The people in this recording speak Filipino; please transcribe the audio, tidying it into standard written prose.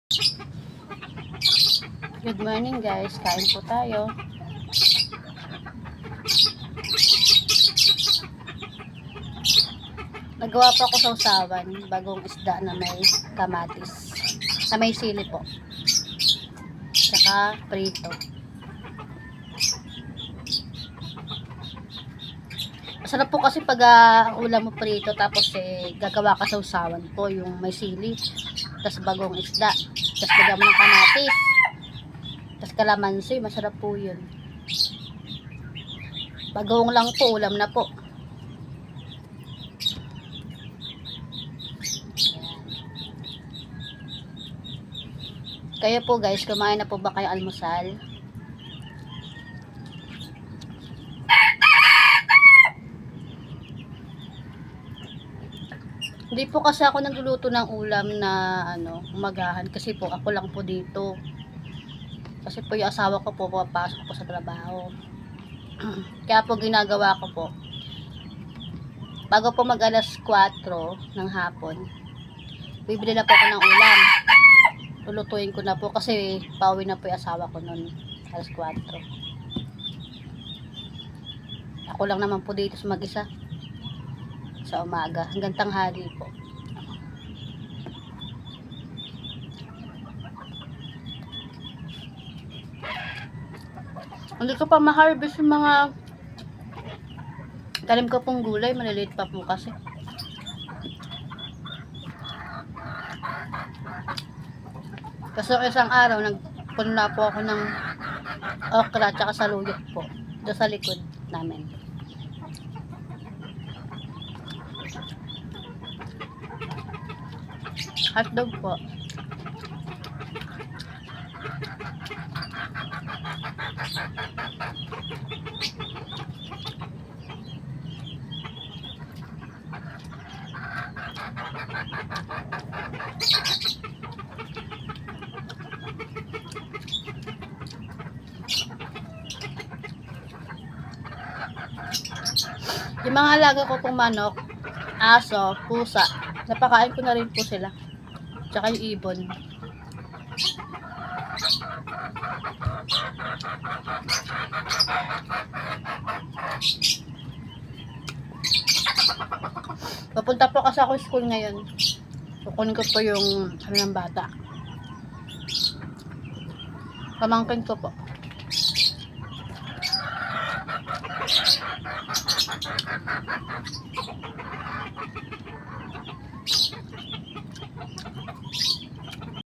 Good morning guys, kain po tayo. Nagawa po ako sa usawan, bagong isda na may kamatis, na may sili po, saka prito. Masarap po kasi pag ulam mo prito, tapos gagawa ka sa usawan po, yung may sili, tapos bagong isda, tapos lagyan mo ng kamatis, tapos kalamansi, masarap po yun. Bagong lang po, ulam na po. Kaya po guys, kumain na po ba kayo almusal? Hindi po kasi ako nagluluto ng ulam na umagahan, kasi po ako lang po dito. Kasi po yung asawa ko po papasok po sa trabaho. Kaya po ginagawa ko po, bago po mag alas 4 ng hapon, bibili na po ako ng ulam. Lulutuin ko na po kasi pauwi na po yung asawa ko noon alas 4. Ako lang naman po dito sa mag-isa sa umaga hanggang tanghali po. Hindi ko pa ma-harvest yung mga talim ko pong gulay, maliliit pa po kasi. Kasi isang araw nagpunla po ako ng okra at saluyot po doon sa likod namin. Hotdog po. Yung mga alaga ko pong manok, aso, pusa, napakain ko na rin po sila. Tsaka yung ibon. Papunta po kasi ako school ngayon. Kukunin ko po yung ng bata. Pamangkin ko po.